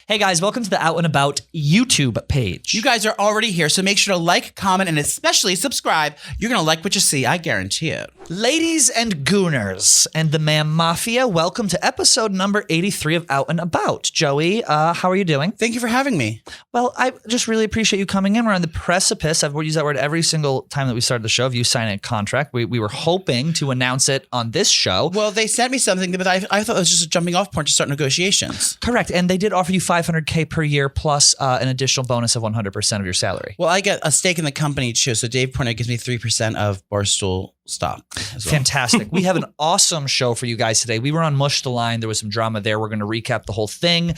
Hey guys, welcome to the Out and About YouTube page. You guys are already here, so make sure to like, comment, and especially subscribe. You're going to like what you see, I guarantee it. Ladies and gooners and the Mam Mafia, welcome to episode number 83 of Out and About. Joey, how are you doing? Thank you for having me. Well, I just really appreciate you coming in. We're on the precipice. I've used that word every single time that we started the show of you signing a contract. We were hoping to announce it on this show. Well, they sent me something, but I thought it was just a jumping off point to start negotiations. Correct. And they did offer you $500K per year plus an additional bonus of 100% of your salary. Well, I get a stake in the company too, so Dave Portnoy gives me 3% of Barstool stock as well. Fantastic. We have an awesome show for you guys today. We were on Mush The Line. There was some drama there. We're going to recap the whole thing.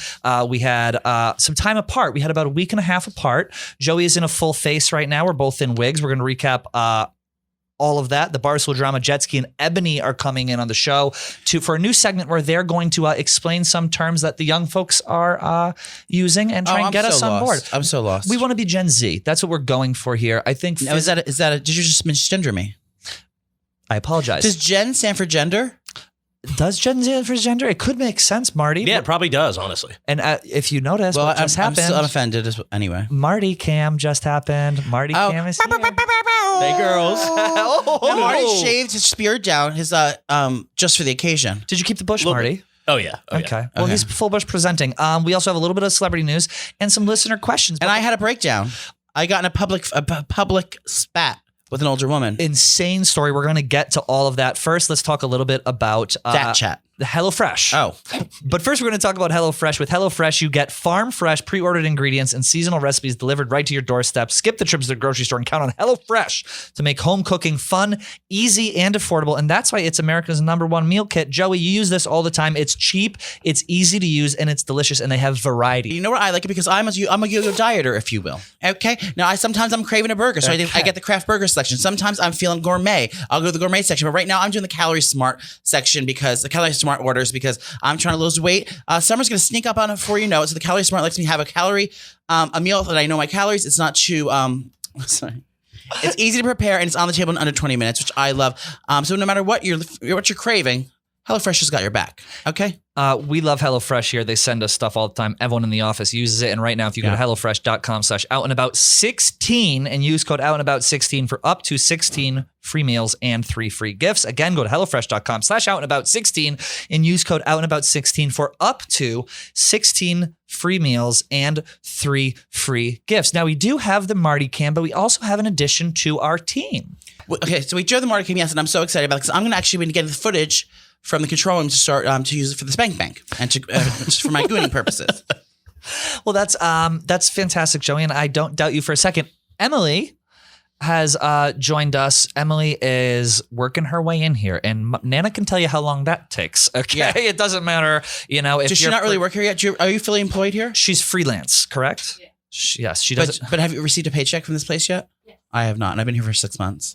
We had some time apart. We had about a week and a half apart. Joey is in a full face right now. We're both in wigs. We're going to recap all of that. The Barstool drama, Jetski and Ebony are coming in on the show for a new segment where they're going to explain some terms that the young folks are using and try and get us on board. I'm so lost. We want to be Gen Z. That's what we're going for here. I think. Now, did you just misgender me? I apologize. Does Gen stand for gender? Does Gen stand for gender? It could make sense, Marty. Yeah, it probably does, honestly. And if you notice, what just happened? I'm offended anyway. Marty-Cam just happened. Marty-Cam is here. Hey, girls. No, Marty shaved his beard down just for the occasion. Did you keep the bush, Marty? Oh, yeah. Okay. Well, he's full bush presenting. We also have a little bit of celebrity news and some listener questions. And I had a breakdown. I got in a public spat with an older woman. Insane story. We're going to get to all of that. First, let's talk a little bit about that chat. The Hellofresh. Oh. But first, we're going to talk about Hellofresh. With Hellofresh, you get farm fresh, pre-ordered ingredients and seasonal recipes delivered right to your doorstep. Skip the trips to the grocery store and count on Hellofresh to make home cooking fun, easy, and affordable. And that's why it's America's #1 meal kit. Joey, you use this all the time. It's cheap, it's easy to use, and it's delicious, and they have variety. You know what? I like it because I'm a yo-yo dieter, if you will. Okay? Now, sometimes I'm craving a burger, so I get the craft burger section. Sometimes I'm feeling gourmet. I'll go to the gourmet section. But right now, I'm doing the Calorie Smart section because the Calorie Smart orders because I'm trying to lose weight. Summer's going to sneak up on it before you know it. So the Calorie Smart lets me have a meal that I know my calories. It's not too, sorry. It's easy to prepare and it's on the table in under 20 minutes, which I love. So no matter what you're craving, HelloFresh has got your back. Okay. We love HelloFresh here. They send us stuff all the time. Everyone in the office uses it. And right now, if you go to HelloFresh.com/outandabout16 and use code outandabout16 for up to 16 free meals and 3 free gifts. Again, go to HelloFresh.com/outandabout16 and use code outandabout16 for up to 16 free meals and 3 free gifts. Now, we do have the Marty-Cam, but we also have an addition to our team. Okay, so we drove the Marty-Cam, yes, and I'm so excited about it because I'm going to actually get the footage from the control room to start to use it for the Spank Bank and just for my gooning purposes. Well, that's fantastic, Joey, and I don't doubt you for a second. Emily has joined us. Emily is working her way in here, and Nana can tell you how long that takes. Okay, yeah. It doesn't matter, you know. Does she not really work here yet? Are you fully employed here? She's freelance, correct? Yeah. Yes, she does. But have you received a paycheck from this place yet? Yes. I have not, and I've been here for 6 months.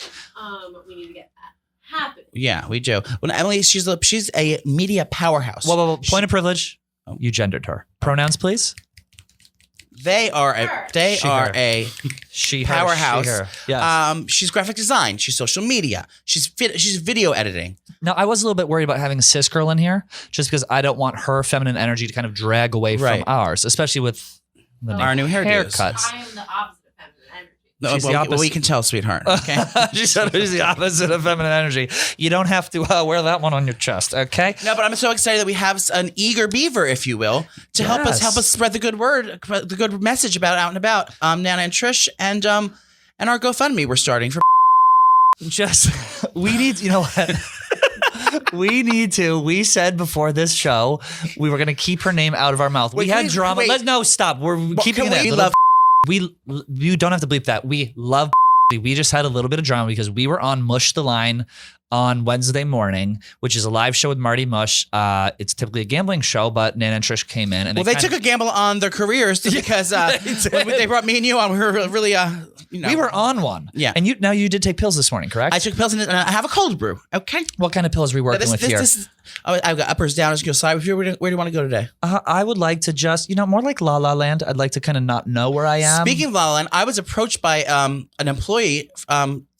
We need to get that happen. Yeah, we do. Well, Emily, she's a media powerhouse. Whoa. Point of privilege. You gendered her. Pronouns, please. They are a she powerhouse. She, her. Yes. She's graphic design. She's social media. She's video editing. Now, I was a little bit worried about having a cis girl in here, just because I don't want her feminine energy to kind of drag away from ours, especially with our new haircuts. I am the opposite of feminine energy. No, well, we can tell, sweetheart. Okay. She said she's the opposite of feminine energy. You don't have to wear that one on your chest, okay? No, but I'm so excited that we have an eager beaver, if you will, to help us spread the good word, the good message about Out and About. Nana and Trish and our GoFundMe we're starting for. We need, you know what? We said before this show, we were going to keep her name out of our mouth. We had drama. No, stop. We're keeping it. You don't have to bleep that. We love. We just had a little bit of drama because we were on Mush The Line on Wednesday morning, which is a live show with Marty Mush. It's typically a gambling show, but Nana and Trish came in. And they took a gamble on their careers because when they brought me and you on, we were really, we were on one. Yeah. And you did take pills this morning, correct? I took pills and I have a cold brew. Okay. What kind of pills are we working with here? I've got uppers, downers, go side. Where do you want to go today? I would like to just, more like La La Land. I'd like to kind of not know where I am. Speaking of La La Land, I was approached by an employee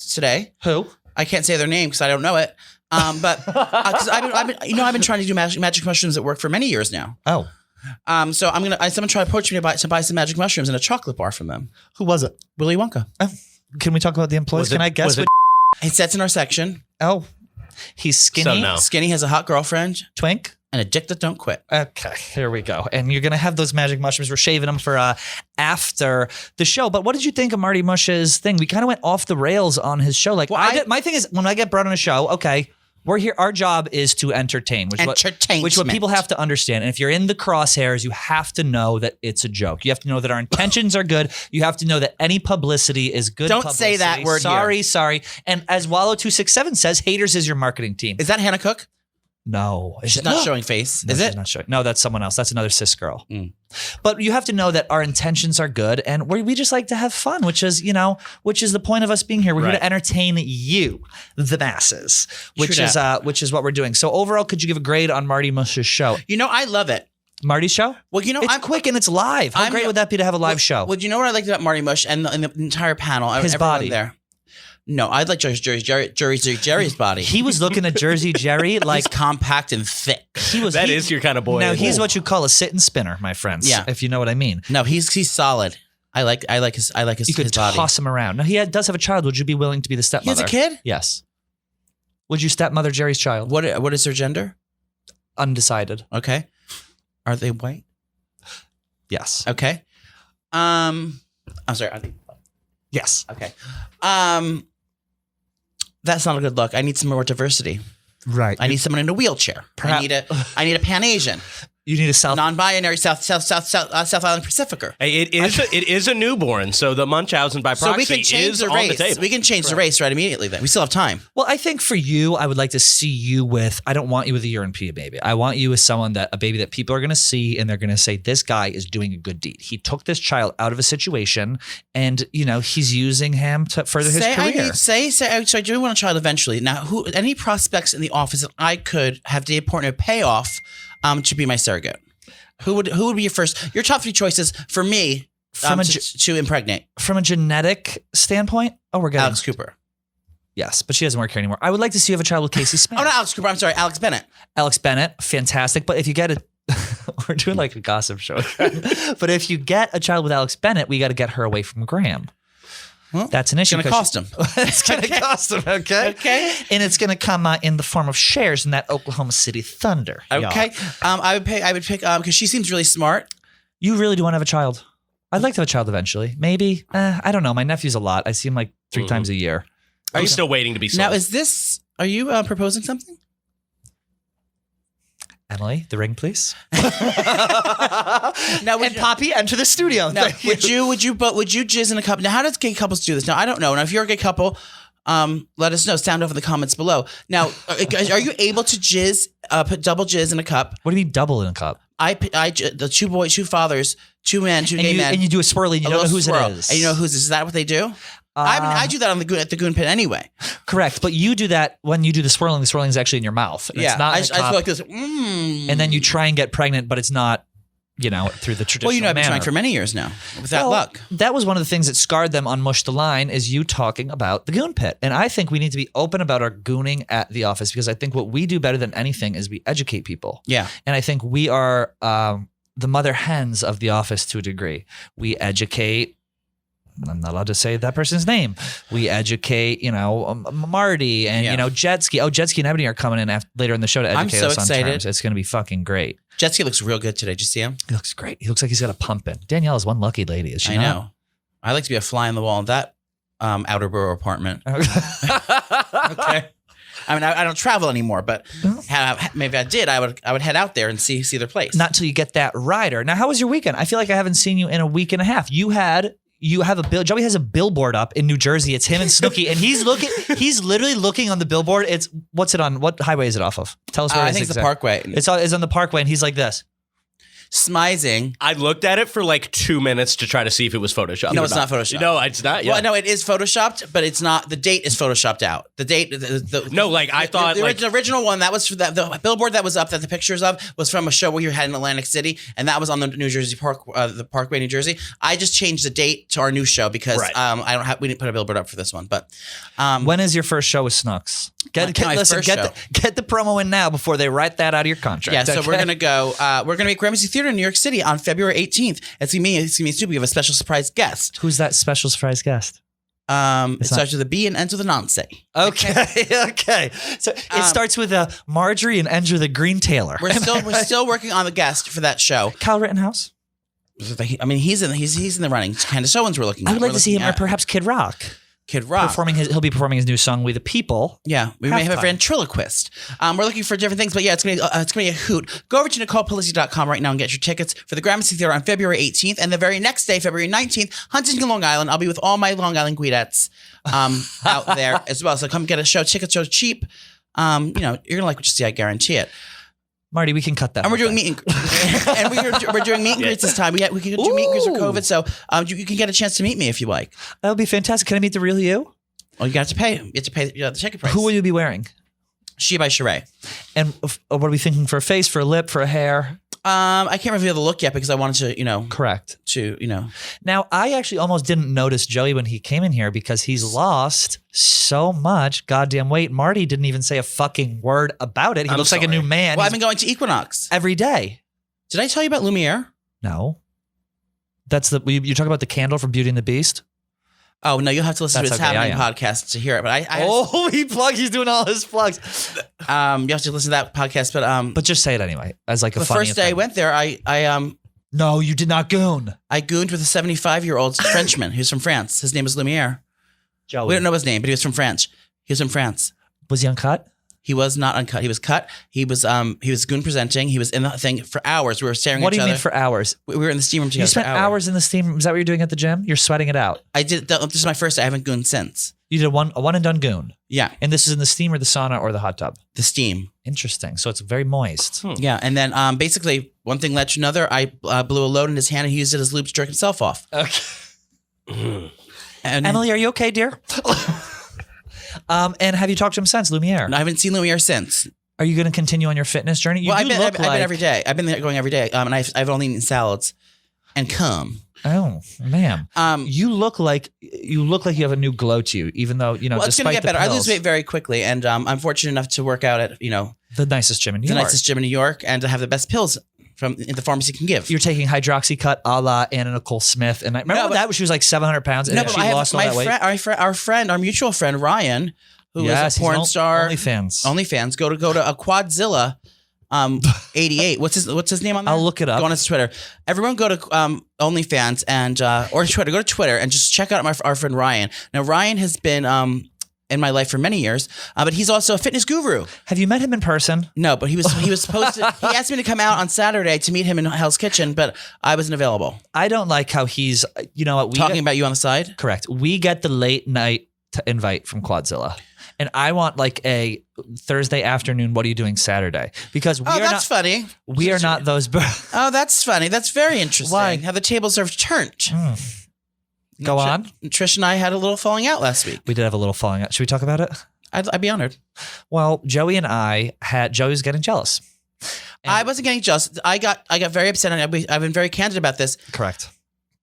today. Who? I can't say their name because I don't know it. But because I've been trying to do magic mushrooms at work for many years now. Oh. So someone tried to approach me to buy some magic mushrooms and a chocolate bar from them. Who was it? Willy Wonka. Can we talk about the employees? Can I guess? It sits in our section. Oh, he's skinny. So no. Skinny has a hot girlfriend Twink. and a dick that don't quit. Okay, here we go. And you're gonna have those magic mushrooms. We're shaving them for after the show. But what did you think of Marty Mush's thing? We kind of went off the rails on his show. Like, my thing is, when I get brought on a show, okay, we're here. Our job is to entertain, which what people have to understand. And if you're in the crosshairs, you have to know that it's a joke. You have to know that our intentions are good. You have to know that any publicity is good. Don't publicity. say that word. Sorry. And as Wallow267 says, haters is your marketing team. Is that Hannah Cook? No, She's not showing face. No, is she's it? not showing. No, that's someone else. That's another cis girl. Mm. But you have to know that our intentions are good, and we just like to have fun, which is the point of us being here. We're here to entertain you, the masses, which is what we're doing. So overall, could you give a grade on Marty Mush's show? I love it. Marty's show? Well, it's quick and it's live. How great would that be to have a live show? Well, you know what I liked about Marty Mush and the entire panel? His body. There. No, I'd like Jerry's body. He was looking at Jersey Jerry like he's compact and thick. That is your kind of boy. Now he's what you call a sit and spinner, my friends. Yeah. If you know what I mean. No, he's solid. I like his You could his body. toss him around. Now he does have a child. Would you be willing to be the stepmother? He has a kid? Yes. Would you stepmother Jerry's child? What is their gender? Undecided. Okay. Are they white? Yes. Okay. I'm sorry. Are they? Yes. Okay. That's not a good look. I need some more diversity. Right. I need someone in a wheelchair. I need a Pan Asian. You need a South non-binary South Island Pacificer. Hey, it is a newborn, so the Munchausen by proxy so we can change is the on race. the table. We can change the race right immediately. Then we still have time. Well, I think for you, I would like to see you with. I don't want you with a urine pee baby. I want you with a baby that people are going to see and they're going to say, "This guy is doing a good deed. He took this child out of a situation, and he's using him to further his career." So I do want a child eventually. Now, any prospects in the office that I could have the important payoff to be my surrogate? Who would be your top 3 choices for me to impregnate? From a genetic standpoint, we're getting Alex Cooper. Yes, but she doesn't work here anymore. I would like to see you have a child with Casey Smith. Oh, not Alex Cooper. I'm sorry, Alex Bennett. Alex Bennett, fantastic. But if you get we're doing like a gossip show. But if you get a child with Alex Bennett, we got to get her away from Graham. Well, that's an issue. It's going to cost him. It's going to cost him, okay? Okay. And it's going to come in the form of shares in that Oklahoma City Thunder. Okay. I would pick because she seems really smart. You really do want to have a child? I'd like to have a child eventually. Maybe. I don't know. My nephew's a lot. I see him like 3 times a year. I'm still waiting to be sold. Now, are you proposing something? Emily, the ring, please. Now, Poppy, enter the studio. Now, would you jizz in a cup? Now, how does gay couples do this? Now, I don't know. Now, if you're a gay couple, let us know. Sound off in the comments below. Now, are you able to put double jizz in a cup? What do you mean double in a cup? The 2 boys, 2 fathers, 2 men, 2 gay men. And you do a swirly and you don't know whose it is. And you know whose it is. Is that what they do? I do that at the Goon Pit anyway. Correct, but you do that when you do the swirling. The swirling is actually in your mouth. Yeah, it's not I just feel like this. And then you try and get pregnant, but it's not, through the traditional Well, I've been manner. trying for many years now without luck. That was one of the things that scarred them on Mush the Line is you talking about the Goon Pit. And I think we need to be open about our gooning at the office because I think what we do better than anything is we educate people. Yeah. And I think we are the mother hens of the office to a degree. We educate. I'm not allowed to say that person's name. We educate, Marty and, Jetski. Oh, Jetski and Ebony are coming in later in the show to educate us on terms. It's going to be fucking great. Jetski looks real good today. Did you see him? He looks great. He looks like he's got a pump in. Danielle is one lucky lady, is she I not? know. I like to be a fly on the wall in that outer borough apartment. Okay. I mean, I don't travel anymore, but maybe I did. I would head out there and see their place. Not till you get that rider. Now, how was your weekend? I feel like I haven't seen you in a week and a half. Joey has a billboard up in New Jersey. It's him and Snooki, and he's literally looking on the billboard. What's it on? What highway is it off of? Tell us where it is. I think it's the Parkway. It's on the Parkway, and he's like this. Smizing. I looked at it for like 2 minutes to try to see if it was Photoshopped. No, it's not Photoshopped. No, it's not. Yeah. Well, no, it is Photoshopped, but it's not. The date is Photoshopped out. The date. I thought the original one that was for the billboard that was up that the pictures of was from a show we had in Atlantic City, and that was on the New Jersey the Parkway, New Jersey. I just changed the date to our new show because we didn't put a billboard up for this one. But when is your first show with Snooks? Get the promo in now before they write that out of your contract. Yeah, so we're gonna go. We're gonna be at Gramercy Theater in New York City on February 18th. It's gonna be stupid. We have a special surprise guest. Who's that special surprise guest? It starts with a B and ends with a nonce. Okay. Okay. So it starts with a Marjorie and ends with a Green Taylor. We're still working on the guest for that show. Kyle Rittenhouse. I mean, he's in the running. Candace Owens, we're looking at. I would like to see him, or at perhaps Kid Rock. Kid Rock. He'll be performing his new song, We the People. Yeah, we may have a Halftime. ventriloquist. We're looking for different things, but yeah, it's gonna be a hoot. Go over to NicolePalizzi.com right now and get your tickets for the Gramercy Theater on February 18th, and the very next day, February 19th, Huntington, Long Island. I'll be with all my Long Island Guidettes out there as well. So come get a show. Tickets are cheap. You're gonna like what you see. I guarantee it. Marty, we can cut that. And we're doing meet and we're doing meet and greets this time. We can do meet and greets for COVID, so you can get a chance to meet me if you like. That'll be fantastic. Can I meet the real you? Well, you have to pay. You have to pay the ticket price. Who will you be wearing? She by Sheree. And what are we thinking for a face, for a lip, for a hair? I can't reveal the look yet because I wanted to, Correct. Now, I actually almost didn't notice Joey when he came in here because he's lost so much goddamn weight. Marty didn't even say a fucking word about it. He looks like a new man. Well, I've been going to Equinox every day. Did I tell you about Lumiere? No. That's you talk about the candle from Beauty and the Beast? Oh, no, you'll have to listen to his Happening podcast to hear it. But he's doing all his plugs. You have to listen to that podcast. But just say it anyway as like a funny The first day I went there, No, you did not goon. I gooned with a 75-year-old Frenchman who's from France. His name is Lumiere. Joey. We don't know his name, but he was from France. He was from France. Was he uncut? He was not uncut. He was cut. He was goon presenting. He was in the thing for hours. We were staring at each other. What do you mean for hours? We were in the steam room together. You spent hours in the steam room. Is that what you're doing at the gym? You're sweating it out. I did. This is my first day. I haven't gooned since. You did a one and done goon. Yeah. And this is in the steam or the sauna or the hot tub? The steam. Interesting. So it's very moist. Yeah. And then basically one thing led to another. I blew a load in his hand and he used it as lube to jerk himself off. Okay. And Emily, are you okay, dear? And have you talked to him since, Lumiere? No, I haven't seen Lumiere since. Are you going to continue on your fitness journey? I've been every day. I've been going every day. And I've only eaten salads and cum. Oh, man. You look like you have a new glow to you, even though, well, it's going to get better. I lose weight very quickly. And I'm fortunate enough to work out at, the nicest gym in New York. The nicest gym in New York and to have the best pills from the pharmacy can give. You're taking Hydroxycut a la Anna Nicole Smith. And I remember that when she was like 700 pounds and she lost all that weight. Our mutual friend, Ryan, who is a porn star. OnlyFans. Go to a Quadzilla 88. What's his name on there? I'll look it up. Go on his Twitter. Everyone go to OnlyFans and or Twitter. Go to Twitter and just check out our friend Ryan. Now Ryan has been in my life for many years, but he's also a fitness guru. Have you met him in person? No, but he was supposed to. He asked me to come out on Saturday to meet him in Hell's Kitchen, but I wasn't available. I don't like how he's. You know what? Talking about you on the side. Correct. We get the late night invite from Quadzilla. And I want like a Thursday afternoon. What are you doing Saturday? Because that's funny. We are not those. Oh, that's funny. That's very interesting. Why? How the tables are turned. Go on. Trish and I had a little falling out last week. We did have a little falling out. Should we talk about it? I'd be honored. Well, Joey and I Joey was getting jealous. I wasn't getting jealous. I got very upset. And I've been very candid about this. Correct.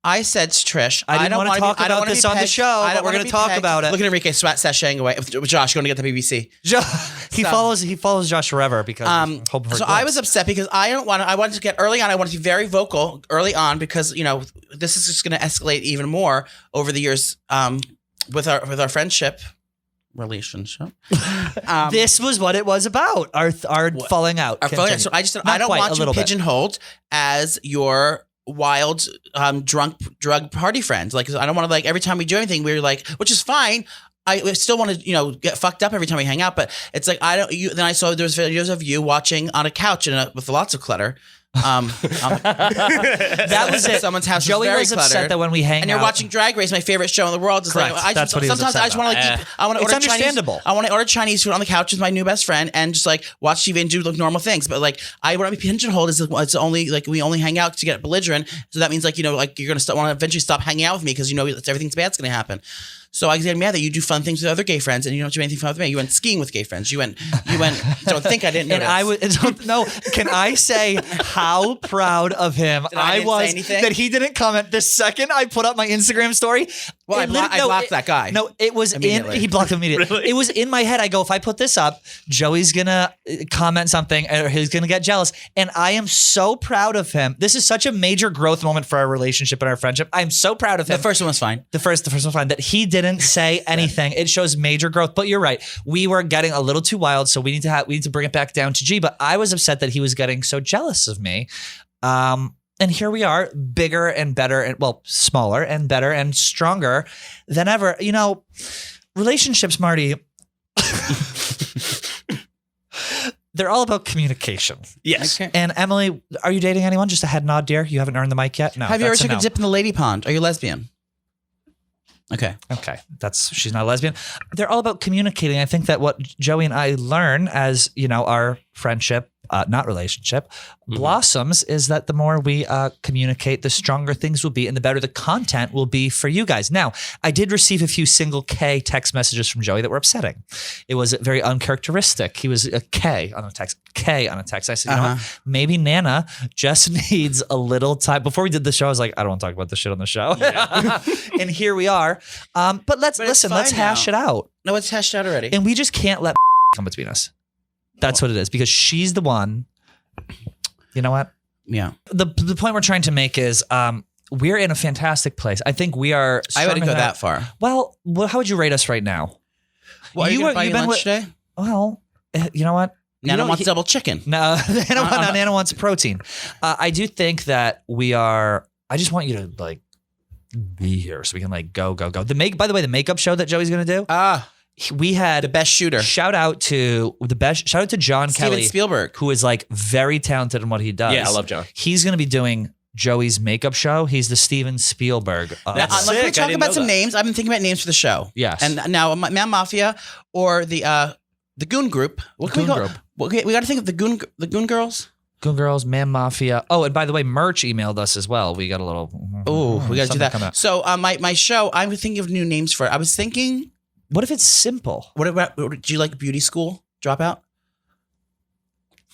I said to Trish, I don't want to talk about this on the show, but we're going to talk about it. Look at Enrique sashaying away. Josh, going to get the BBC. He follows Josh forever because I was upset because I wanted to get early on. I wanted to be very vocal early on because this is just going to escalate even more over the years with our friendship relationship. This was what it was about. Our falling out. Our falling out. So I just said I don't want you pigeonholed as your wild drug party friend. Like I don't want to every time we do anything we're like, which is fine. I still want to get fucked up every time we hang out, but it's like I don't. Then I saw there was videos of you watching on a couch with lots of clutter. That was it. Someone's house. Joey was very upset cluttered. that when we hang out, and you're watching Drag Race, my favorite show in the world. Correct. That's what he was sometimes upset I just want to eat. I want to order understandable. I want to order Chinese food on the couch with my new best friend and just watch TV and do normal things. But I want to be pigeonholed is it's only we only hang out to get belligerent. So that means you're gonna want to eventually stop hanging out with me because everything's bad's gonna happen. So I get mad that you do fun things with other gay friends and you don't do anything fun with me. You went skiing with gay friends. You went. Don't think I didn't know. And no. Can I say how proud of him I was that he didn't comment the second I put up my Instagram story? Well, I blocked that guy. No, it was Immediately. he blocked him immediately. Really? It was in my head. I go, if I put this up, Joey's gonna comment something or he's gonna get jealous. And I am so proud of him. This is such a major growth moment for our relationship and our friendship. I'm so proud of him. The first one was fine. The first one was fine. That he didn't say anything. It shows major growth. But you're right. We were getting a little too wild, so we need to bring it back down to G. But I was upset that he was getting so jealous of me. And here we are, bigger and better, and smaller and better and stronger than ever. You know, relationships, Marty, they're all about communication. Yes. Okay. And Emily, are you dating anyone? Just a head nod, dear. You haven't earned the mic yet? No. Have you ever that's taken no. a dip in the lady pond? Are you lesbian? Okay. Okay, she's not a lesbian. They're all about communicating. I think that what Joey and I learn as, our friendship, not relationship, blossoms is that the more we communicate, the stronger things will be and the better the content will be for you guys. Now, I did receive a few single K text messages from Joey that were upsetting. It was very uncharacteristic. He was a K on a text. I said, you know what? Maybe Nana just needs a little time. Before we did the show, I was like, I don't want to talk about this shit on the show. Yeah. And here we are. But let's hash it out. No, it's hashed out already. And we just can't let come between us. That's what it is, because she's the one. You know what? Yeah. The point we're trying to make is we're in a fantastic place. I think we are. I wouldn't go strong that far. Well, how would you rate us right now? Well, are you going to buy you lunch today? Well, you know what? Nana wants double chicken. No, Nana wants protein. I do think that we are. I just want you to be here so we can go. By the way, the makeup show that Joey's going to do. We had the best shooter. Shout out to John Kelly, Steven Spielberg, who is very talented in what he does. Yeah, I love John. He's going to be doing Joey's makeup show. He's the Steven Spielberg. Let me talk about some names. I've been thinking about names for the show. Yes. And now Man Mafia or the Goon Group. What can we call? We got to think of the Goon Girls. Goon Girls, Man Mafia. Oh, and by the way, Merch emailed us as well. We got a little. Oh, we got to do coming that. up. So my show, I'm thinking of new names for it. I was thinking. What if it's simple? What about? Do you like Beauty School Dropout?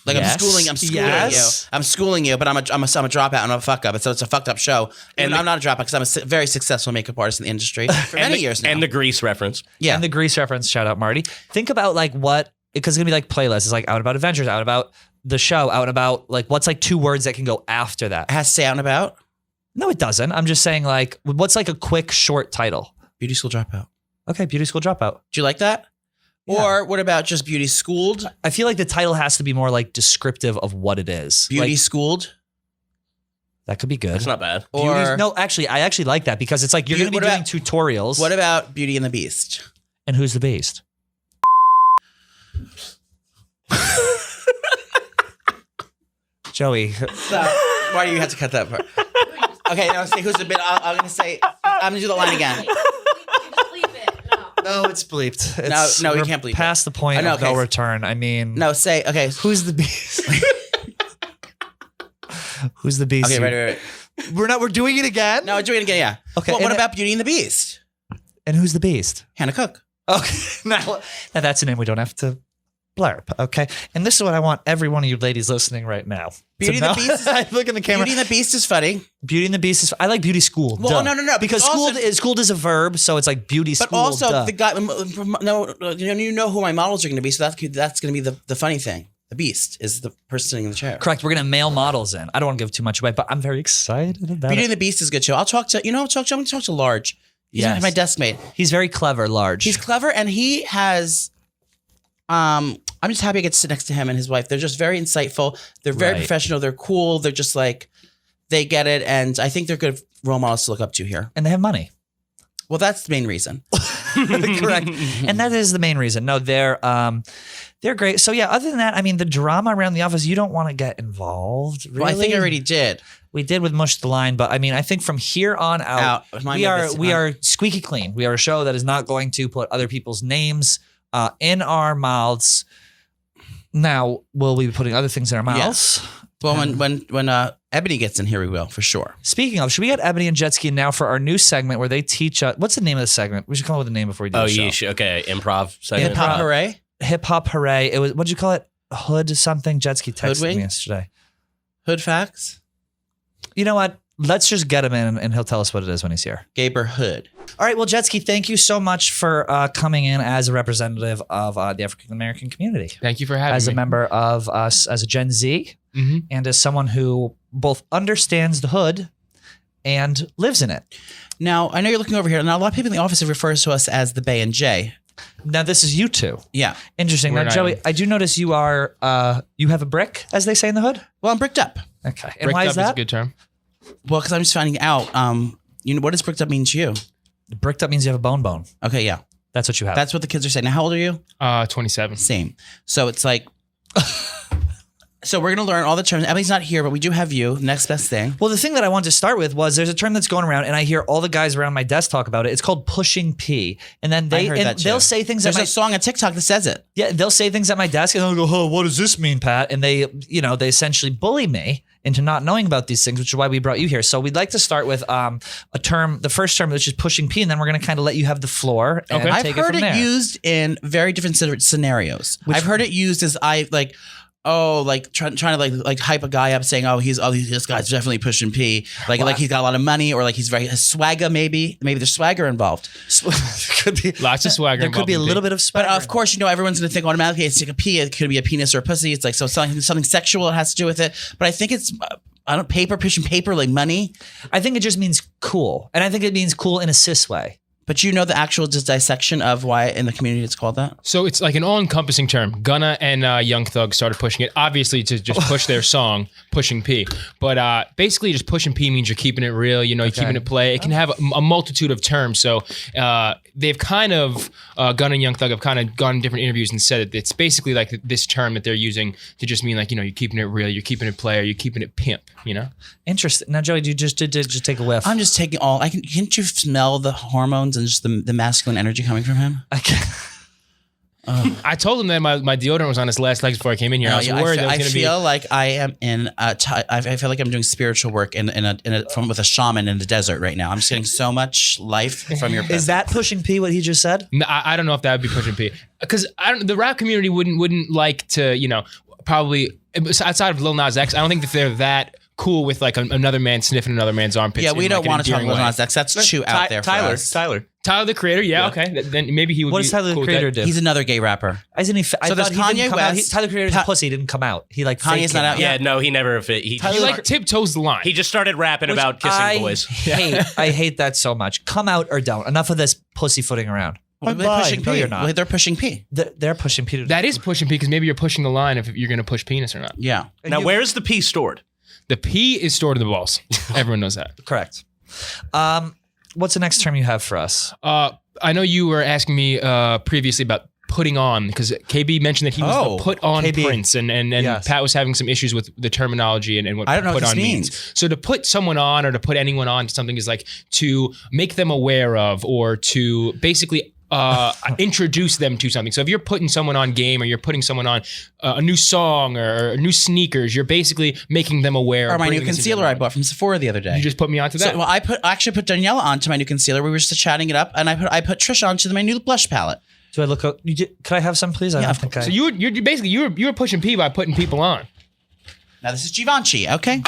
Yes. I'm schooling Yes. you. I'm schooling you, but I'm a dropout and I'm a fuck up. So it's a fucked up show. And I'm not a dropout because I'm a very successful makeup artist in the industry for many years now. And the Grease reference. Yeah. And the Grease reference. Shout out, Marty. Think about what, because it's going to be playlists. It's out and about adventures, out and about the show, out and about what's 2 words that can go after that. It has to say out and about. No, it doesn't. I'm just saying what's a quick short title? Beauty School Dropout. Okay, Beauty School Dropout. Do you like that? Yeah. Or what about just Beauty Schooled? I feel like the title has to be more descriptive of what it is. Beauty Schooled? That could be good. That's not bad. Or No, actually, I actually like that because it's you're going to be doing tutorials. What about Beauty and the Beast? And who's the beast? Joey. Why do you have to cut that part? Okay, now say who's the bit. I'm going to say, I'm going to do the line again. Bleep it. No. No, it's bleeped. It's, No, you we're can't bleep it. past the point of no return. I mean, No, say, okay. who's the beast? Who's the beast? Okay, right. We're doing it again? No, doing it again, yeah. Okay, Well, what and- about Beauty and the Beast? And who's the beast? Hannah Cook. Okay. Now that's a name we don't have to blurb. Okay. And this is what I want every one of you ladies listening right now. Beauty and the Beast. I look in the camera. Beauty and the Beast is funny. Beauty and the Beast is. I like Beauty School. Well, duh. no. Because schooled is a verb, so it's beauty school. But also, duh. the guy, you know who my models are going to be, so that's going to be the funny thing. The Beast is the person sitting in the chair. Correct. We're gonna mail models in. I don't want to give too much away, but I'm very excited about Beauty it. and the Beast is a good show. I'm going to talk to Large. He's Yes. my desk mate. He's very clever, Large. He's clever, and he has. I'm just happy I get to sit next to him and his wife. They're just very insightful. They're very Right. professional. They're cool. They're just they get it, and I think they're good role models to look up to here. and they have money. Well, that's the main reason. Correct. And that is the main reason. No, they're great. So yeah, other than that, I mean, the drama around the office, you don't want to get involved. Really. Well, I think I already did. We did with Mush the Line, but I mean, I think from here on out, we are squeaky clean. We are a show that is not going to put other people's names in our mouths. Now, will we be putting other things in our mouths? Well, when Ebony gets in here, we will for sure. Speaking of, should we get Ebony and Jetski in now for our new segment where they teach us? What's the name of the segment? We should come up with a name before we do Oh, the show. yeesh. Okay, improv segment. Hip Hop Hooray. Hip Hop Hooray. It was, what did you call it? Hood something? Jetski texted Hoodwink? me yesterday. Hood Facts. You know what? Let's just get him in and he'll tell us what it is when he's here. Gaber Hood. All right. Well, Jetski, thank you so much for coming in as a representative of the African American community. Thank you for having me. As a member of us, as a Gen Z, and as someone who both understands the hood and lives in it. Now, I know you're looking over here, and a lot of people in the office refers to us as the Bay and J. Now, this is you two. Yeah. Interesting. We're Now, an Joey, island. I do notice you are, you have a brick, as they say in the hood? Well, I'm bricked up. Okay. And Bricked why up is that? a good term. Well, because I'm just finding out, what does bricked up mean to you? Bricked up means you have a bone. Okay, yeah. That's what you have. That's what the kids are saying. Now, how old are you? 27. Same. So it's like, so we're going to learn all the terms. Emily's not here, but we do have you. Next best thing. Well, the thing that I wanted to start with was there's a term that's going around, and I hear all the guys around my desk talk about it. It's called pushing P, and then I heard that too. they'll say things There's at a my song on TikTok that says it. they'll say things at my desk, and I'll go, "Oh, what does this mean, Pat?" And they essentially bully me into not knowing about these things, which is why we brought you here. So we'd like to start with the first term, which is pushing P, and then we're going to kind of let you have the floor and Okay. I've take heard it from it there. used in very different scenarios. I've heard it used as trying to like hype a guy up, saying, this guy's definitely pushing P, like he's got a lot of money, or like he's very swagger. Maybe there's swagger involved. could be Lots of swagger. There could be a involved in little P. bit of swagger. But of course, everyone's going to think automatically it's like a P. It could be a penis or a pussy. It's like something sexual. It has to do with it. But I think it's pushing paper like money. I think it just means cool, and I think it means cool in a cis way. But the actual just dissection of why in the community it's called that? So it's like an all-encompassing term. Gunna and Young Thug started pushing it, obviously to just push their song, Pushing P. But basically just pushing P means you're keeping it real, you're keeping it play. It can have a multitude of terms. So they've kind of, Gunna and Young Thug have kind of gone in different interviews and said that it's basically like this term that they're using to just mean like, you're keeping it real, you're keeping it play, or you're keeping it pimp, Interesting. Now, Joey, you just did take a whiff. I'm just taking can't you smell the hormones and just the masculine energy coming from him? I can't. I told him that my deodorant was on his last legs before I came in here. I was worried that was going to be... I feel like I am in I feel like I'm doing spiritual work with a shaman in the desert right now. I'm just getting so much life from your presence. Is that pushing P what he just said? No, I don't know if that would be pushing P, because the rap community wouldn't like to, probably outside of Lil Nas X. I don't think that they're that cool with like another man sniffing another man's armpits. Yeah, we don't want to talk about about Nas X. That's too out there for us. Tyler the Creator. Yeah, okay. Then maybe he would. What be does Tyler cool the with Creator that. do? He's another gay rapper. Isn't he? I So there's thought he didn't Kanye come out. West. Tyler the Creator's a pussy. He didn't come out. He like Kanye's fake not came out yet. Yeah, no, he never fit. He He like tiptoes the line. he just started rapping Which about kissing I boys. I hate that so much. Come out or don't. Enough of this pussyfooting around. Well, I'm they're fine. pushing No, P. you're not. Well, they're pushing P. They're pushing P. That is pushing P, because maybe you're pushing the line if you're going to push penis or not. Yeah. Now, where is the P stored? The P is stored in the balls. Everyone knows that. Correct. What's the next term you have for us? I know you were asking me previously about putting on, because KB mentioned that he was the put on KB. prince, and Yes. Pat was having some issues with the terminology and what I don't know put what on this means. means. So to put someone on or to put anyone on to something is like to make them aware of, or to basically introduce them to something. So if you're putting someone on game, or you're putting someone on a new song or new sneakers, you're basically making them aware. Or my new bringing this into concealer their I life. bought from Sephora the other day. You just put me onto that. So, well, I actually put Daniela onto my new concealer. We were just chatting it up, and I put Trish onto my new blush palette. Do I look? Could I have some, please? I Yeah, don't of think I. So you're basically you were pushing P by putting people on. Now this is Givenchy, okay?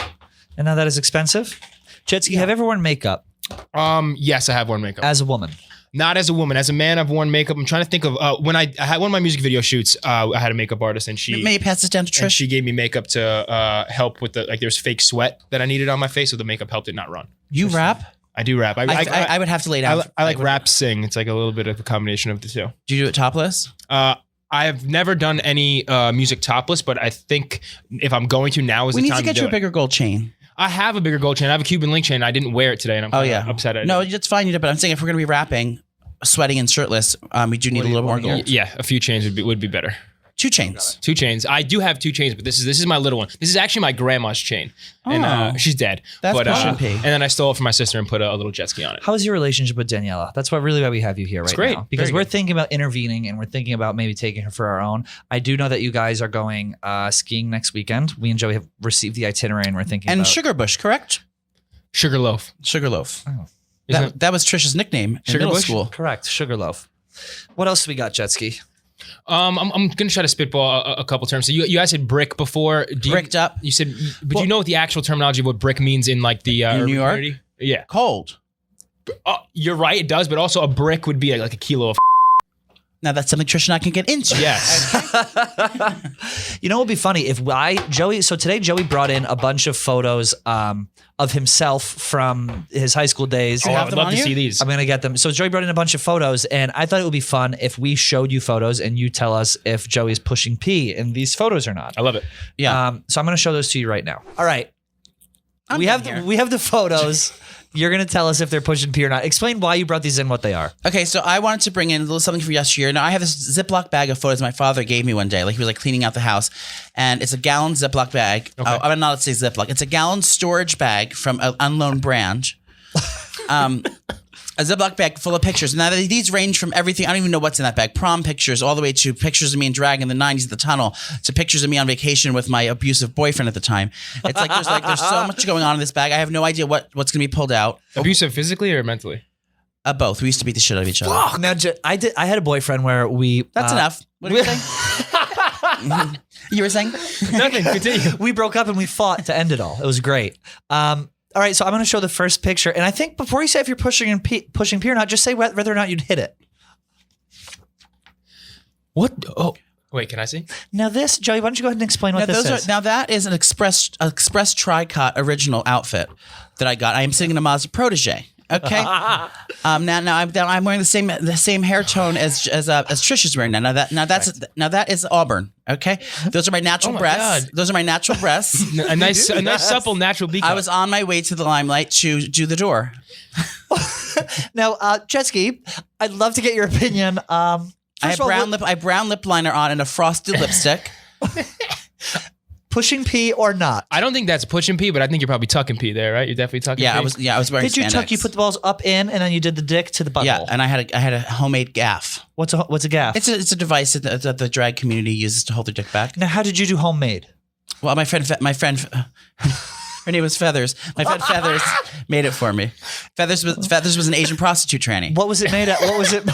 And now that is expensive. Jetski, have you ever worn makeup Yes, I have worn makeup. as a woman? Not as a woman. As a man, I've worn makeup. I'm trying to think of when I had one of my music video shoots. I had a makeup artist, and May you pass this down to and Trish? she gave me makeup to help with there's fake sweat that I needed on my face, so the makeup helped it not run. You rap? I do rap. I would have to lay down. I like rap sing. It's like a little bit of a combination of the two. Do you do it topless? I have never done any music topless, but I think if I'm going to, now is We the need time to get do you a it. bigger gold chain. I have a bigger gold chain. I have a Cuban link chain. I didn't wear it today, and I'm kinda upset at No, it. it's fine. You did, but I'm saying if we're gonna be rapping, sweating and shirtless, we do need a little more gold. Yeah, a few chains would be better. 2 chains. 2 chains. I do have 2 chains, but this is my little one. This is actually my grandma's chain, and she's dead. That's but, pushing P. And then I stole it from my sister and put a little jet ski on it. How is your relationship with Daniela? That's why we have you here right great. now. Because Very we're good. thinking about intervening, and we're thinking about maybe taking her for our own. I do know that you guys are going skiing next weekend. We and Joey have received the itinerary, and we're thinking And about Sugar Bush, correct? Sugarloaf. Sugarloaf. Oh. That was Trisha's nickname in Sugar middle Bush? school. Correct. Sugarloaf. What else do we got, Jetski? I'm gonna try to spitball a couple terms. So you guys said brick before. Bricked up. You said, but you know what the actual terminology of what brick means in like the In urban New York? community? Yeah. Cold. You're right, it does, but also a brick would be like a kilo of. Now that's something Trish and I can get into. Yes. You know what would be funny if Joey. So today Joey brought in a bunch of photos of himself from his high school days. Oh, I have would them love on to you? see these. I'm gonna get them. So Joey brought in a bunch of photos, and I thought it would be fun if we showed you photos and you tell us if Joey's pushing P in these photos or not. I love it. Yeah. So I'm gonna show those to you right now. All right. I'm we have here. we have the photos. You're gonna tell us if they're pushing P or not. Explain why you brought these in, what they are. Okay, so I wanted to bring in a little something for yesteryear. Now I have this Ziploc bag of photos my father gave me one day. Like he was like cleaning out the house, and it's a gallon Ziploc bag. Okay. I'm not let's say Ziploc. It's a gallon storage bag from an unknown brand. A Ziploc bag full of pictures. Now these range from everything. I don't even know what's in that bag. Prom pictures, all the way to pictures of me in drag in the '90s at the tunnel, to pictures of me on vacation with my abusive boyfriend at the time. It's there's so much going on in this bag. I have no idea what's going to be pulled out. Abusive physically or mentally? Both. We used to beat the shit out of each other. Now, I had a boyfriend where we. That's enough. What did you say? You were saying? Nothing. Continue. We broke up and we fought to end it all. It was great. All right, so I'm going to show the first picture, and I think before you say if you're pushing P or not, just say whether or not you'd hit it. What? Oh, wait. Can I see? Now this, Joey, why don't you go ahead and explain what this is? Now that is an express Tricot original outfit that I got. I am sitting in a Mazda Protege. Okay. Now I'm wearing the same hair tone as Trish is wearing now. Now that is auburn. Okay. Those are my natural breasts. God. Those are my natural breasts. A nice supple natural beak. I was on my way to the limelight to do the door. Now, Jetski, I'd love to get your opinion. I have brown lip liner on and a frosted lipstick. Pushing P or not? I don't think that's pushing P, but I think you're probably tucking P there, right? You're definitely tucking P. I was wearing. Did you spandex. tuck? You put the balls up in, and then you did the dick to the butthole. Yeah, and I had a homemade gaff. What's a gaff? It's a device that the drag community uses to hold their dick back. Now, how did you do homemade? Well, my friend, her name was Feathers. My friend Feathers made it for me. Feathers was an Asian prostitute tranny. What was it made out? What was it?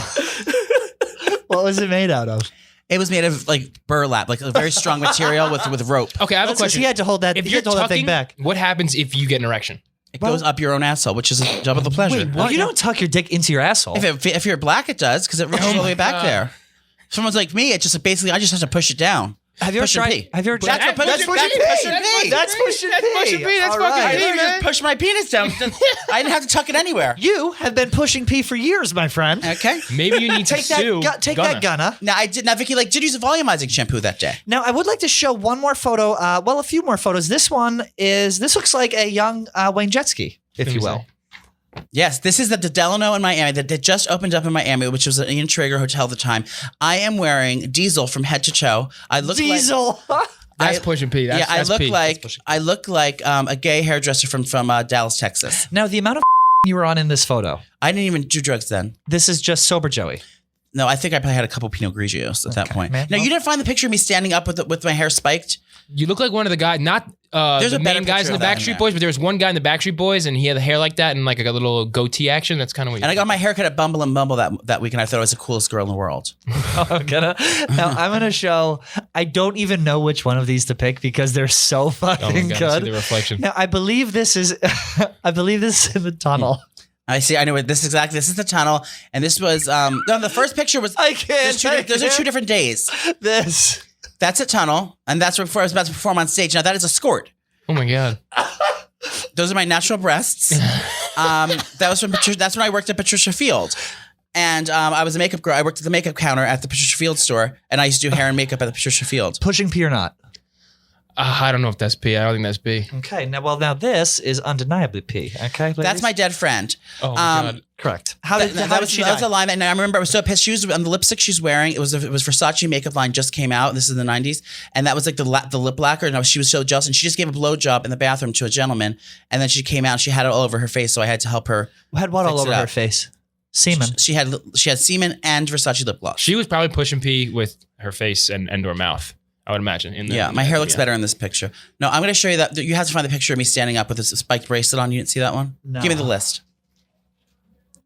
What was it made out of? It was made of like burlap, like a very strong material with rope. Okay, I have a That's 'cause question. he had to hold that. If he you're had to hold that thing tucking, back. what happens if you get an erection? It goes up your own asshole, which is a double the pleasure. Wait, what? You don't tuck your dick into your asshole. If you're black, it does because it reaches all the way back there. If someone's like me, it just basically I just have to push it down. Have you ever Push and tried? pee. Have you ever tried? That's pushing P. That's pushing P. That's pushing P. That's All fucking I right. P. literally just pushed my penis down. I didn't have to tuck it anywhere. You have been pushing P for years, my friend. Okay. Maybe you need to Take sue. that, that Gunna. Now I did. Now Vicky did use a volumizing shampoo that day. Now I would like to show one more photo. A few more photos. This looks like a young Wayne Jetski, if you will. Yes, this is the Delano in Miami that just opened up in Miami, which was an Ian Traeger hotel at the time. I am wearing Diesel from head to toe. I look Diesel. That's pushing P. That's, I that's look P. like a gay hairdresser from Dallas, Texas. Now the amount of you were on in this photo. I didn't even do drugs then. This is just sober Joey. No, I think I probably had a couple Pinot Grigios at that point. man. Now you didn't find the picture of me standing up with my hair spiked. You look like one of the guys, not There's the a better main guys picture in the of that in Backstreet there. Boys, but there was one guy in the Backstreet Boys, and he had the hair like that and like a little goatee action. That's kind of what. And I got my haircut at Bumble and Bumble that week, and I thought I was the coolest girl in the world. I'm gonna show. I don't even know which one of these to pick because they're so Oh fucking my God, I good. see the reflection. Now I believe this is. I believe this is in the tunnel. I see. I know what this exactly. This is the tunnel, and this was no. The first picture was. I can't. Those are two different days. This. That's a tunnel, and that's where I was about to perform on stage. Now that is a skirt. Oh my God. Those are my natural breasts. That was from Patricia. That's when I worked at Patricia Field, and I was a makeup girl. I worked at the makeup counter at the Patricia Field store, and I used to do hair and makeup at the Patricia Field. Pushing P or not? I don't know if that's P. I don't think that's P. Okay. Now this is undeniably P. Okay. That's ladies? my dead friend. Oh my God. correct. How did That was she that was die? a line that I remember. I was so pissed. She was on the lipstick she's wearing. It was Versace makeup line just came out. This is the 90s, and that was like the lip lacquer. And she was so jealous, and she just gave a blowjob in the bathroom to a gentleman, and then she came out. And she had it all over her face, so I had to help her. Had what all fix it over her up. face? Semen. She had semen and Versace lip gloss. She was probably pushing P with her face and or mouth. I would imagine. My hair looks better in this picture. No, I'm going to show you that. You have to find the picture of me standing up with this spiked bracelet on. You didn't see that one? No. Give me the list.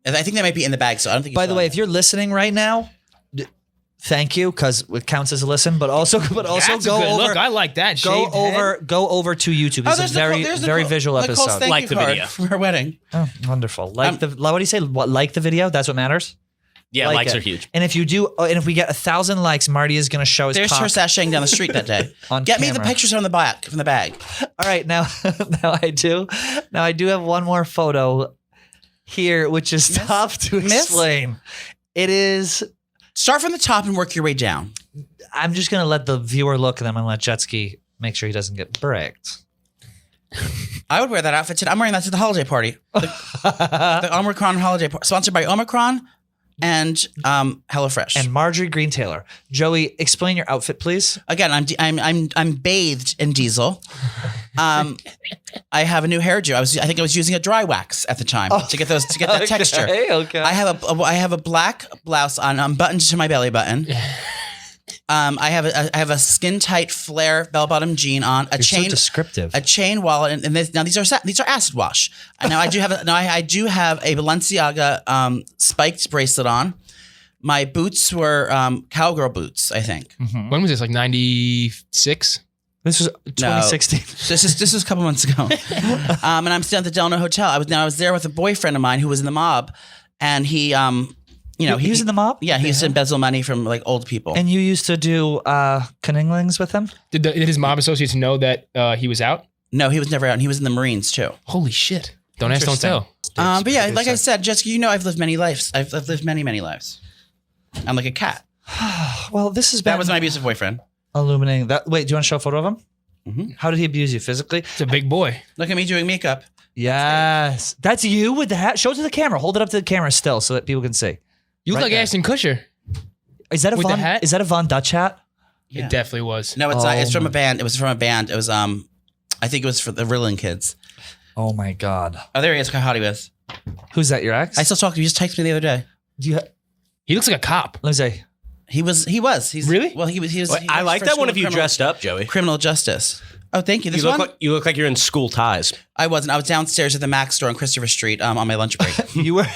I think that might be in the bag, so I don't think. By the way, if you're listening right now, thank you, because it counts as a listen. But also That's go a good over. look. I like that. Go Shaved head. over to YouTube. It's a very visual Nicole's episode. thank Like you the card video. for her wedding. Oh, wonderful. What do you say? What, like the video? That's what matters. Yeah, Like likes it. are huge. And if you do, and if we get 1,000 likes, Marty is going to show his There's cock. her sashaying down the street that day. On Get me the camera. pictures from the bag. All right, now I do have one more photo here, which is tough to explain. It is. Start from the top and work your way down. I'm just going to let the viewer look, and then I'm going to let Jetski make sure he doesn't get bricked. I would wear that outfit today. I'm wearing that to the holiday party. The Omicron holiday party, sponsored by Omicron and HelloFresh. And Marjorie Green Taylor. Joey, explain your outfit, please. Again, I'm bathed in diesel. I have a new hairdo. I think I was using a dry wax at the time to get that texture. Okay. I have a black blouse on, buttoned to my belly button. I have a skin tight flare bell bottom jean on, You're so descriptive. a chain wallet, and these are acid wash. And now I do have a Balenciaga spiked bracelet on. My boots were cowgirl boots, I think. When was this? Like 96? This was 2016. This was a couple months ago. And I'm still at the Delano Hotel. I was there with a boyfriend of mine who was in the mob, and he He was in the mob? Yeah, he used to embezzle money from like old people. And you used to do cunninglings with him? Did his mob associates know that he was out? No, he was never out, and he was in the Marines too. Holy shit. Don't ask, don't tell. But yeah, like I said, Jessica, I've lived many lives. I've lived many, many lives. I'm like a cat. Well, this has been That was my abusive boyfriend. illuminating. Wait, do you want to show a photo of him? Mm-hmm. How did he abuse you physically? It's a big boy. Look at me doing makeup. Yes. That's you with the hat? Show it to the camera. Hold it up to the camera still so that people can see. You look Right like there. Ashton Kutcher. Is that a With the Von, hat? Is that a Von Dutch hat? Yeah. It definitely was. No, it's not. It's from my- a band. It was from a band. It was I think it was for the Ritalin kids. Oh my God. Oh, there he is. How hot he was. Who's that, your ex? I still talk to him. He just texted me the other day. Do you He looks like a cop. let me say. He was. He's Really? Well, he was. Wait, he I works like for that School one of you Criminal- dressed up, Joey. Criminal justice. Oh, thank you. This You look one. like you're in school ties. I wasn't. I was downstairs at the Mac store on Christopher Street on my lunch break. You were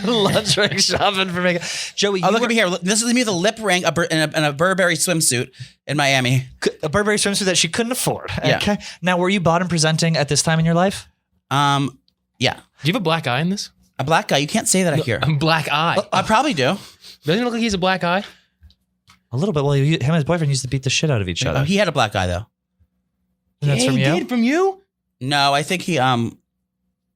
lunch break shopping for makeup. Joey, Oh, you look were at me here. This is me with a lip ring and a Burberry swimsuit in Miami. a Burberry swimsuit that she couldn't afford. Yeah. Okay. Now, were you bottom presenting at this time in your life? Yeah. Do you have a black eye in this? A black guy. You can't say that here. A black eye. I probably do. Doesn't it look like he's a black eye? A little bit. Well, him and his boyfriend used to beat the shit out of each other. Oh, he had a black guy though. And that's Yeah, from he you? did from you? No, I think he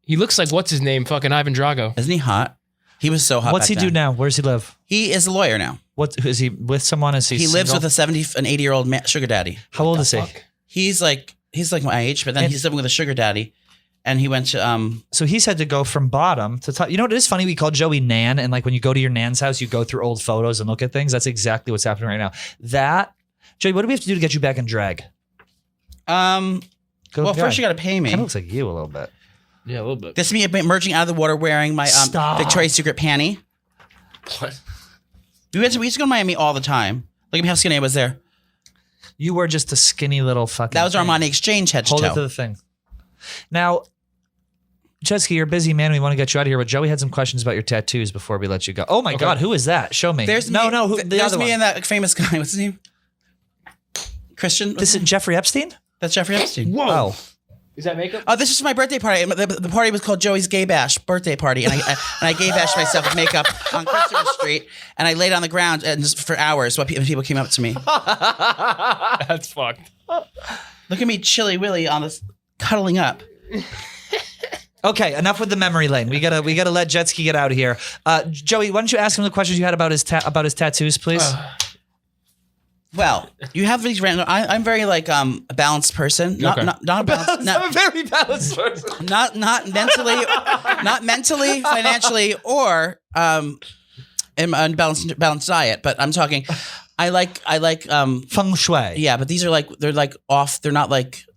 He looks like what's his name? Fucking Ivan Drago. isn't he hot? He was so hot. What's he back do then. now? Where does he live? He is a lawyer now. What is he with someone? Is he? He lives single? with an 80-year-old sugar daddy. How old is he? Fuck. He's like my age, but then And- he's living with a sugar daddy, and he went to So he's had to go from bottom to top. You know what? It is funny. We call Joey Nan, and like when you go to your Nan's house, you go through old photos and look at things. That's exactly what's happening right now. Joey, what do we have to do to get you back in drag? Well, first you got to pay me. Kind of looks like you a little bit. Yeah, a little bit. This is me emerging out of the water wearing my Stop. Victoria's Secret panty. What? We used to go to Miami all the time. Look at me how skinny I was there. You were just a skinny little fucking. That was thing. Armani Exchange head to Hold it to toe. the thing. Now, Jetski, you're a busy man. We want to get you out of here, but Joey had some questions about your tattoos before we let you go. Oh my God, who is that? Show me. There's no, me, no. Who, the there's other me one. and that famous guy. What's his name? Christian. This is Jeffrey Epstein. That's Jeffrey Epstein. Whoa. Oh, Is that makeup? Oh, this is my birthday party. The party was called Joey's Gay Bash birthday party, and I gay bashed myself with makeup on Christopher Street, and I laid on the ground and just for hours while people came up to me. That's fucked. Look at me, chilly willy on this, cuddling up. okay. Enough with the memory lane. We gotta let Jetski get out of here. Joey, why don't you ask him the questions you had about his tattoos, please? Well, you have these random. I'm very like a balanced person. Not Okay. not a balanced. I'm a very balanced person. Not mentally, financially, or in a balanced diet. But I'm talking. I like Feng shui. yeah, but these are they're off. They're not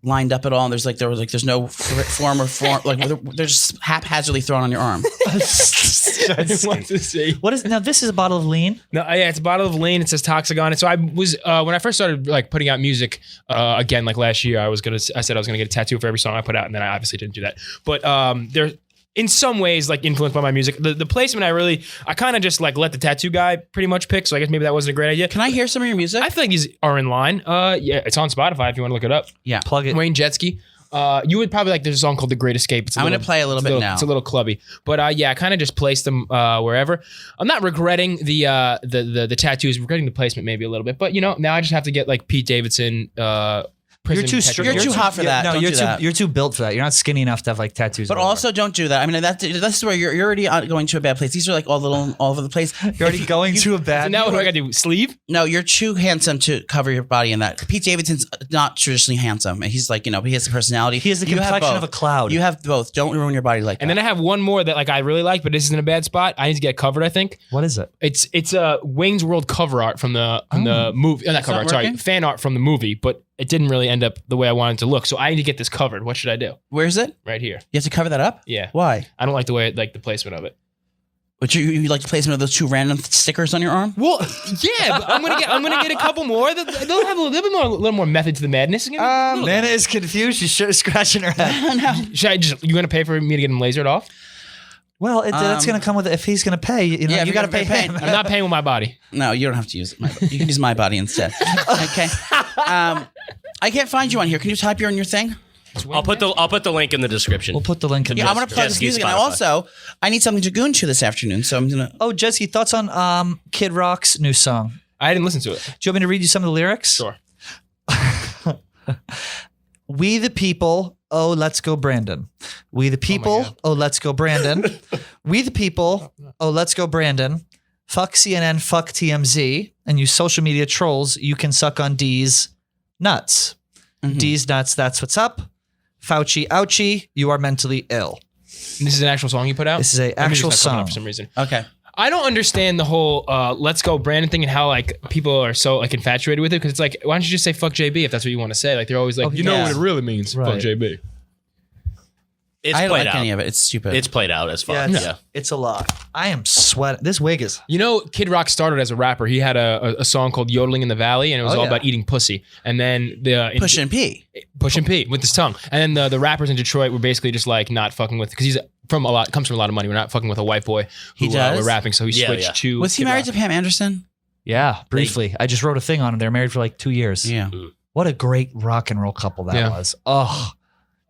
lined up at all. And there's no form or form. They're just haphazardly thrown on your arm. I didn't want to say. What is now? This is a bottle of lean. No, yeah, it's a bottle of lean. It says toxic on it. So I was when I first started putting out music again last year. I said I was gonna get a tattoo for every song I put out, and then I obviously didn't do that. But in some ways like influenced by my music. The placement I kind of just like let the tattoo guy pretty much pick. So I guess maybe that wasn't a great idea. Can I hear some of your music? I feel like these are in line. Yeah, it's on Spotify if you want to look it up. Yeah. Plug it. Wayne Jetski. You would probably like. There's a song called "The Great Escape." It's I'm gonna play a little bit now. It's a little clubby, but yeah, I kind of just placed them wherever. I'm not regretting the tattoos. Regretting the placement maybe a little bit, but now I just have to get like Pete Davidson. You're too tattoo. You're too hot for that. No, Don't you're do too that. you're too built for that. You're not skinny enough to have like tattoos. But all over. also, don't do that. I mean, that's where you're already going to a bad place. These are like all over the place. You're already going to a bad. So now what do I got to do? Sleeve? No, you're too handsome to cover your body in that. Pete Davidson's not traditionally handsome. And he's like, he has the personality. He has the You have complexion both. of a cloud. You have both. Don't ruin your body like that. And then I have one more that like I really like, but this is in a bad spot. I need to get covered. I think What is it? it's Wayne's World cover art from the movie. Not cover not art. Sorry, working? fan art from the movie, but it didn't really end up the way I wanted it to look. So I need to get this covered. What should I do? Where is it? Right here. You have to cover that up? Yeah. Why? I don't like the way the placement of it. But you like the placement of those two random stickers on your arm? Well, yeah, but I'm gonna get a couple more. They'll have a little more method to the madness. Nana is confused. She's scratching her head. Should I just? You gonna pay for me to get them lasered off? Well, that's going to come with it. If he's going to pay, Yeah, if you you're got to gonna pay pay him. I'm not paying with my body. No, you don't have to use it. You can use my body instead. Okay. I can't find you on here. Can you type your thing? I'll put the link in the description. We'll put the link in. Yeah, I'm gonna play this Jetski's music, and Spotify. I need something to goon to this afternoon. So I'm gonna. Oh, Jetski, thoughts on Kid Rock's new song? I didn't listen to it. Do you want me to read you some of the lyrics? Sure. We the people, oh, let's go, Brandon. We the people, oh, let's go, Brandon. We the people, oh, let's go, Brandon. Fuck CNN, fuck TMZ. And you social media trolls, you can suck on D's nuts. D's nuts, that's what's up. Fauci, ouchie, you are mentally ill. And this is an actual song you put out? This is a My music's actual not coming up song. for some reason. Okay. I don't understand the whole "let's go Brandon" thing and how like people are so like infatuated with it because it's like why don't you just say "fuck JB" if that's what you want to say? Like they're always like, Oh, you know yeah. what it really means, Right. fuck JB. It's I don't played like out. any of it. It's stupid. It's played out as fuck. Yeah, Yeah. it's a lot. I am sweating. This wig is. You know, Kid Rock started as a rapper. He had a song called "Yodeling in the Valley," and it was all yeah. about eating pussy. And then Push and pee. Push and P with his tongue. And then the rappers in Detroit were basically just like not fucking with because he's comes from a lot of money. We're not fucking with a white boy who He does? we're rapping. So he Yeah, switched yeah. to. Was he Kid married Rock. to Pam Anderson? Yeah, briefly. I just wrote a thing on it. They're married for like 2 years. Yeah. What a great rock and roll couple that Yeah. was. Oh.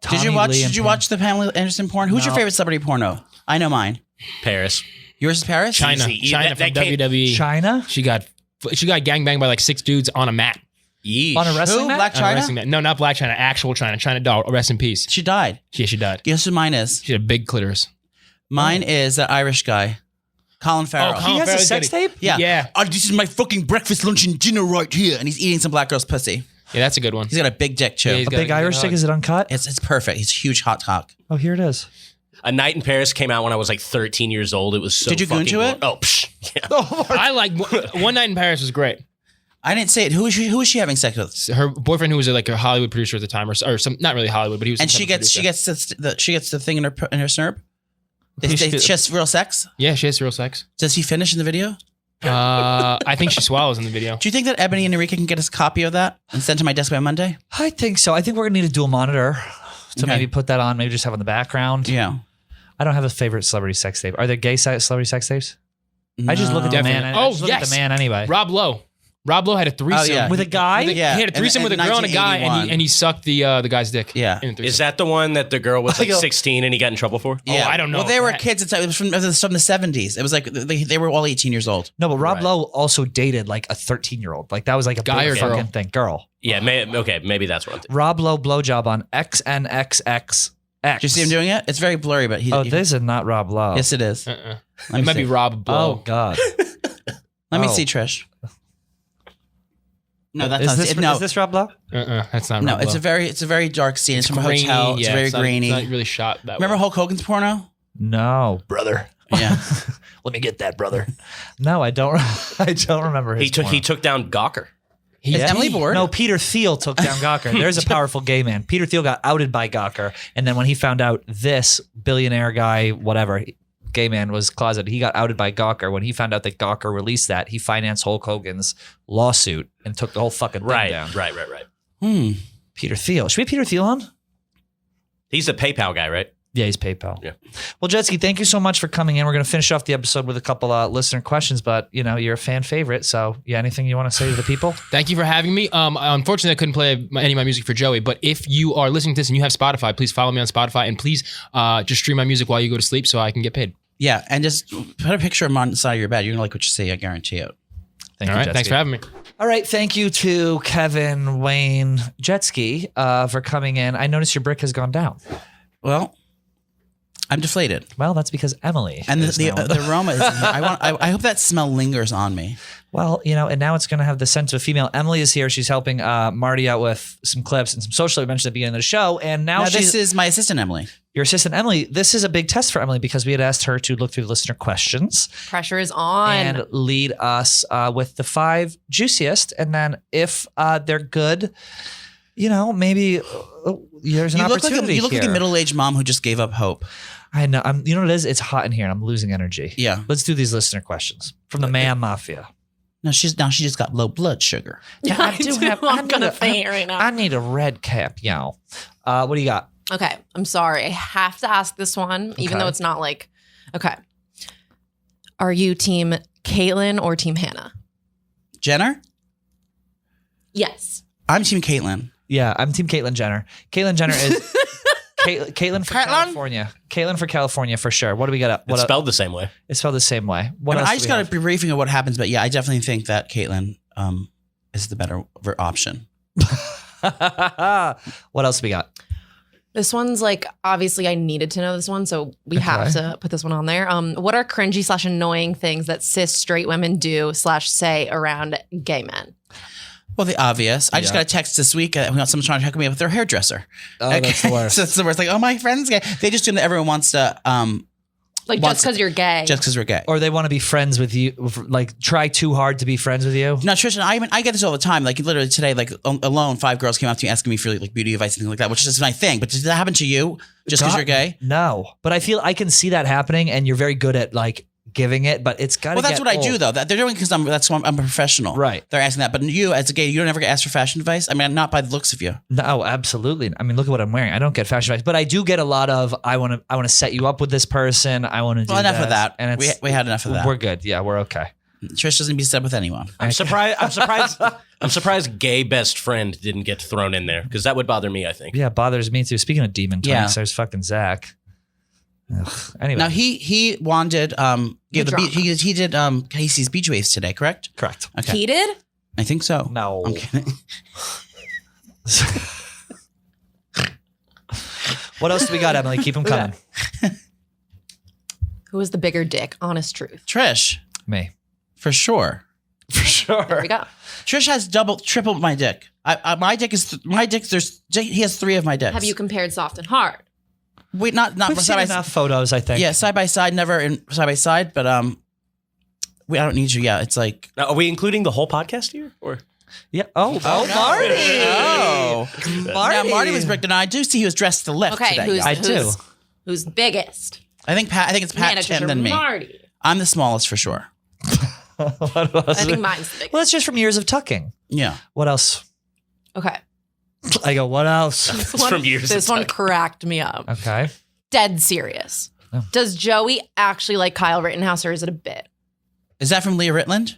Did you Tommy watch? Lee and Did you Pam. watch the Pamela Anderson porn? Who's your No. favorite celebrity porno? I know mine. Paris. Yours is Paris. China? Easy. China That from came- WWE. China? She got gangbanged by like 6 dudes on a mat. Yeesh. On a wrestling Who? mat? Black On a China. wrestling mat. No, not Black China. Actual China. China doll. Rest in peace. She died. Yeah, she died. Guess who mine is? She had a big clitoris. Mine is that Irish guy, Colin Farrell. Colin He has a Farrell's sex getting- tape? Yeah. Yeah. Oh, this is my fucking breakfast, lunch, and dinner right here, and he's eating some black girl's pussy. Yeah, that's a good one. He's got a big dick too. Yeah, he's A got big Irish stick? Is it uncut? It's perfect. He's a huge hot cock. Oh, here it is. A Night in Paris came out when I was like 13 years old. It was so Did you goon fucking to it? Oh, psh. Yeah. I like One Night in Paris was great. I didn't say it. Who is she having sex with? Her boyfriend, who was like a Hollywood producer at the time, or some not really Hollywood, but he was. And some she type of gets the thing in her snurp. She- She has real sex. Yeah, she has real sex. Does he finish in the video? I think she swallows in the video. Do you think that Ebony and Enrique can get us a copy of that and send to my desk by Monday? I think so. I think we're going to need a dual monitor to Okay. maybe put that on, maybe just have it in the background. Yeah. I don't have a favorite celebrity sex tape. Are there gay celebrity sex tapes? I just look at the Definitely. man. Oh, I just look at yes. the man anyway. Rob Lowe. Rob Lowe had a threesome yeah. With a guy? Yeah. He had a threesome with a girl and a guy, 1981. and he sucked the guy's dick. Yeah. in the threesome. Is that the one that the girl was like I go- 16 and he got in trouble for? Yeah. I don't know Well, they were that. kids. It was from the 70s. It was like they were all 18 years old. No, but Rob Right. Lowe also dated like a 13-year-old. Like that was like a Guy big or girl? fucking thing. Girl. Yeah, okay, maybe that's what I'm thinking. Rob Lowe blowjob on XNXX. Do you see him doing it? It's very blurry, but he. Oh, this is not Rob Lowe. Yes, it is. Uh-uh. Let me It might see. be Rob Oh Blow. God. Let me Oh. see, Trish. No, that's Is not. this, no, is this Rob Lowe? That's not no, Rob it's Lowe. a very dark scene. It's from a grainy, hotel. It's yeah, very not- grainy. It's not really shot that Remember way. Hulk Hogan's porno? No, brother. Yeah. Let me get that, brother. No, I don't. I don't remember his. He took down Gawker. Is Emily Board? No, Peter Thiel took down Gawker. There's a powerful gay man. Peter Thiel got outed by Gawker, and then when he found out this billionaire guy, whatever, gay man was closeted, he got outed by Gawker. When he found out that Gawker released that, he financed Hulk Hogan's lawsuit and took the whole fucking thing down. Right. Hmm. Peter Thiel. Should we have Peter Thiel on? He's the PayPal guy, right? Yeah, he's PayPal. Yeah. Well, Jetski, thank you so much for coming in. We're going to finish off the episode with a couple listener questions, but you're a fan favorite. So anything you want to say to the people? Thank you for having me. Unfortunately, I couldn't play any of my music for Joey, but if you are listening to this and you have Spotify, please follow me on Spotify and please just stream my music while you go to sleep so I can get paid. Yeah, and just put a picture of him on the side of your bed. You're going to like what you see, I guarantee it. Thank All you, right, thanks Jetski. for having me. All right, thank you to Kevin, Wayne, Jetski for coming in. I noticed your brick has gone down. Well, I'm deflated. Well, that's because Emily. And is now- the aroma is in here. I hope that smell lingers on me. Well, and now it's going to have the scent of a female. Emily is here. She's helping Marty out with some clips and some social. I mentioned at the beginning of the show. And now This is my assistant, Emily. your assistant, Emily. This is a big test for Emily because we had asked her to look through the listener questions Pressure is on. and lead us with the 5 juiciest. And then if they're good, maybe there's an opportunity You look like a here. middle-aged mom who just gave up hope. I know. You know what it is? It's hot in here and I'm losing energy. Yeah. Let's do these listener questions from the Man Mafia. No, she just got low blood sugar. I I'm gonna faint right now. I need a red cap, yo. What do you got? Okay, I'm sorry. I have to ask this one, even Okay. though it's not like. Okay. Are you team Caitlyn or team Hannah? Jenner? Yes. I'm team Caitlyn. Yeah, I'm Team Caitlyn Jenner. Caitlyn Jenner is Caitlyn for Caitlyn? California. Caitlyn for California for sure. What do we got? It's spelled the same way. It's spelled the same way. What else I do just we got have? a briefing of what happens, but yeah, I definitely think that Caitlyn is the better option. What else do we got? This one's like, obviously I needed to know this one, so we have to put this one on there. What are cringy / annoying things that cis straight women do / say around gay men? Well, the obvious. I just got a text this week. We got someone trying to hook me up with their hairdresser. Oh, that's the worst. So it's the worst. Like, oh, my friend's gay. They just do that. Everyone wants to, Like just because you're gay. just because we're gay. Or they want to be friends with you, like try too hard to be friends with you. No, Tristan, I get this all the time. Like literally today, like alone, 5 girls came up to me asking me for like beauty advice and things like that, which is my thing. But did that happen to you just because you're gay? No, but I feel I can see that happening, and you're very good at like giving it. But it's got to. Well, that's what I do though. That they're doing because I'm a professional. Right. They're asking that, but you as a gay, you don't ever get asked for fashion advice. I mean, not by the looks of you. No, absolutely. I mean, look at what I'm wearing. I don't get fashion advice, but I do get a lot of I want to set you up with this person. I want to do Well, enough this. of that. And it's, We had enough of that. We're good. Yeah, we're okay. Trish doesn't be set with anyone. I'm surprised. I'm surprised. Gay best friend didn't get thrown in there because that would bother me. I think. Yeah, it bothers me too. Speaking of demon Yeah. twinks, there's fucking Zach. Ugh. Anyway, Now he wanted give the drama. beach, he did Casey's beach waves today, correct? correct. Okay, He did? I think so. No. I'm kidding. What else do we got, Emily? Keep them coming. Who is the bigger dick? Honest truth. Trish, Me. for sure. For sure. There we go. Trish has triple my dick. My dick is my dick. He has 3 of my dicks. Have you compared soft and hard? Wait, not We've side seen by enough photos, I think. Yeah, side by side, never in side by side, but I don't need you. Yeah, it's like Now, are we including the whole podcast here? Or Yeah. Oh, Marty. Now Marty was bricked, and I do see he was dressed to the left Okay, today. I do. Who's biggest? I think it's Pat Manager Tim than me. Marty. I'm the smallest for sure. What else? I think mine's the biggest. Well, it's just from years of tucking. Yeah. What else? Okay. I go, what else? This from years of This one time. cracked me up. Okay. Dead serious. Oh. Does Joey actually like Kyle Rittenhouse or is it a bit? Is that from Leah Ritland?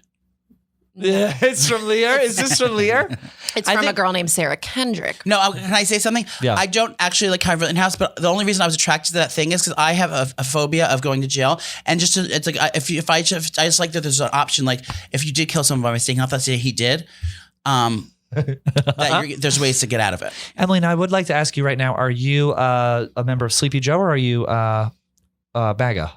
Yeah, it's from Lear. Is this from Lear? It's I from a think- girl named Sarah Kendrick. No, can I say something? Yeah. I don't actually like Kyle Rittenhouse, but the only reason I was attracted to that thing is because I have a phobia of going to jail, and just it's like if I just like that there's an option, like if you did kill someone by mistake, not that he did, there's ways to get out of it. Emily, now I would like to ask you right now, are you a member of Sleepy Joe or are you Baga?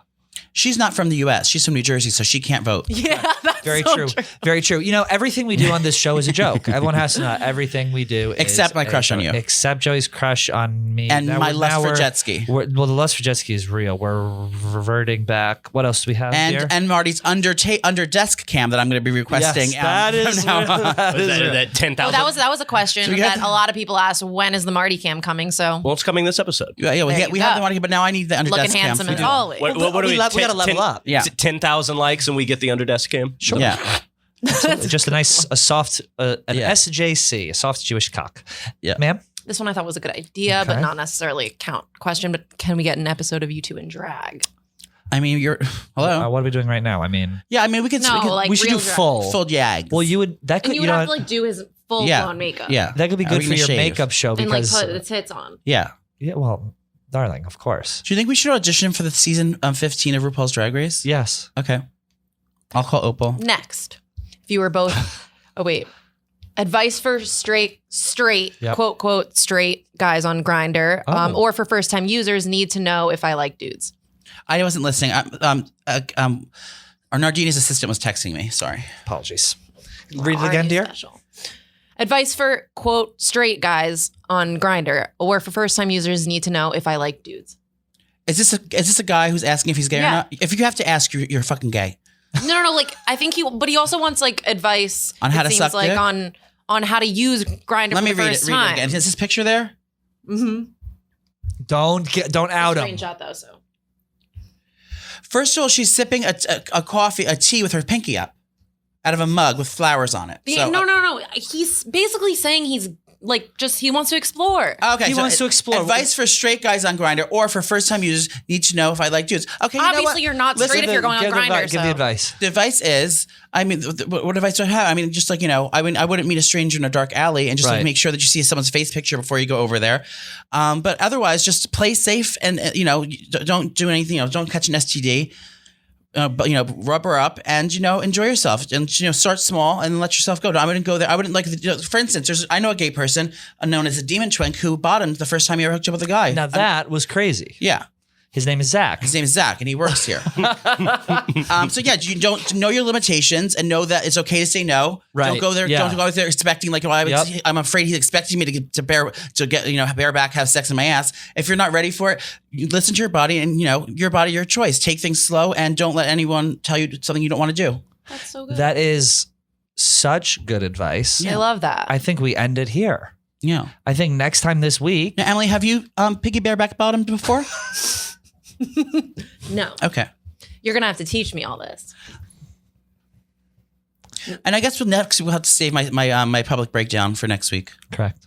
She's not from the U.S. She's from New Jersey, so she can't vote. Yeah, that's Very so true. Very true. You know, everything we do on this show is a joke. Everyone has to know everything we do Except is my a crush on joke. you. Except Joey's crush on me. And Now my we're- lust now for we're- jet ski. Well, the lust for jet ski is real. We're reverting back. What else do we have here? And Marty's under desk cam that I'm going to be requesting. Yes, that is from now on. that is real. that 10,000? Oh, that was a question So we got that a lot of people asked. When is the Marty-Cam coming? So Well, it's coming this episode. Yeah, we There you have go. the money, but now I need the under looking desk cam. handsome for as you. always. What do we gotta level up. Yeah. 10,000 likes and we get the underdesk cam. Sure. Yeah. Just a soft, an Yeah. SJC, a soft Jewish cock. Yeah. Ma'am? This one I thought was a good idea, but Okay. not necessarily a count question. But can we get an episode of you two in drag? I mean, hello. What are we doing right now? I mean, Yeah, I mean, we could. No, like we should do real drag. full. full jag. Well, you would that could And you you would know have to like do his full blown makeup. Yeah, that could be Are good we for gonna your shave? makeup show And like because put the tits on. yeah. yeah, well, darling, of course. Do you think we should audition for the season 15 of RuPaul's Drag Race? Yes. Okay. I'll call Opal. Next, if you were both, advice for straight, Yep. quote, quote, straight guys on Grindr, Oh. or for first time users need to know if I like dudes. I wasn't listening. Our Nardini's assistant was texting me. Sorry. Apologies. Read it Aren't again, you dear. special? Advice for quote, straight guys on Grindr, or for first time users need to know if I like dudes. Is this a guy who's asking if he's gay or Yeah. not? If you have to ask, you're fucking gay. No. Like I think but he also wants like advice On how it to seems suck like dick? on how to use Grindr Let for me the read first it. Read it time. again. Is this picture there? Mm-hmm. Don't out him. Screenshot though, so. First of all, she's sipping a tea with her pinky up out of a mug with flowers on it. Yeah, So, no. He's basically saying he's like he wants to explore. Okay, He so wants to explore. Advice for straight guys on Grindr or for first time users need to know if I like dudes. Okay, you know Obviously, what? you're not Listen, straight if you're going on Give Grindr. give the advice. The advice is, I mean, what advice do I have? I mean, just like, I wouldn't meet a stranger in a dark alley and just like Right. make sure that you see someone's face picture before you go over there. But otherwise, just play safe and, don't do anything, don't catch an STD. But rub her up and enjoy yourself and start small and let yourself go. I wouldn't go there. I wouldn't like. For instance, I know a gay person known as a demon twink who bottomed the first time he ever hooked up with a guy. Now that was crazy. Yeah. His name is Zach. His name is Zach, and he works here. So yeah, you don't know your limitations and know that it's okay to say no. Right. Don't go there. Yeah. Don't go there expecting like, Yep. I'm afraid he's expecting me to get bareback, have sex in my ass. If you're not ready for it, you listen to your body, and your body, your choice. Take things slow, and don't let anyone tell you something you don't want to do. That's so good. That is such good advice. I love that. I think we end it here. Yeah. I think next time this week. Now, Emily, have you piggy bareback bottomed before? No, Okay. you're gonna have to teach me all this. And I guess we'll have to save my public breakdown for next week. Correct.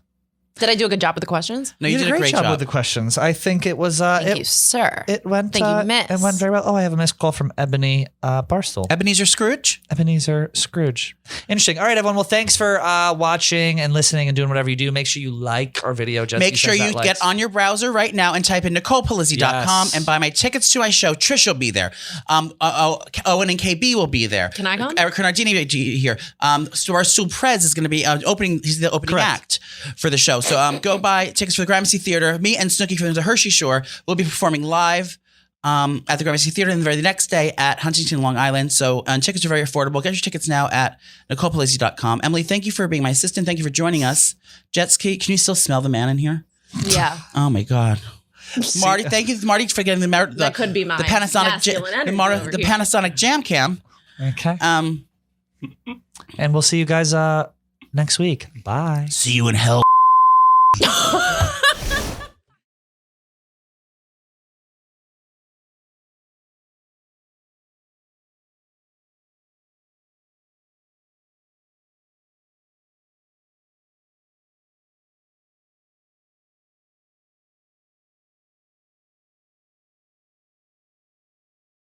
Did I do a good job with the questions? No, you did a great job. with the questions. I think it was. Thank you, sir. It went. Thank you, miss. It went very well. Oh, I have a missed call from Ebony Barstool. Ebenezer Scrooge. Ebenezer Scrooge. Interesting. All right, everyone. Well, thanks for watching and listening and doing whatever you do. Make sure you like our video. Jessica Make sure says you that get likes. on your browser right now and type in NicolePalizzi.com Yes. and buy my tickets to my show. Trish will be there. Owen and KB will be there. Can I come? Eric Nardini will be here. Barstool Prez is going to be opening. He's the opening Correct. act for the show. So go buy tickets for the Gramercy Theater. Me and Snooki from the Hershey Shore will be performing live at the Gramercy Theater, and the very next day at Huntington, Long Island. So tickets are very affordable. Get your tickets now at NicolePalizzi.com. Emily, thank you for being my assistant. Thank you for joining us. Jetski, can you still smell the man in here? Yeah. Oh my God. Marty, thank you, Marty, for getting the That could be my the Panasonic masculine energy over the here. Panasonic Jam Cam. Okay. And we'll see you guys next week. Bye. See you in hell.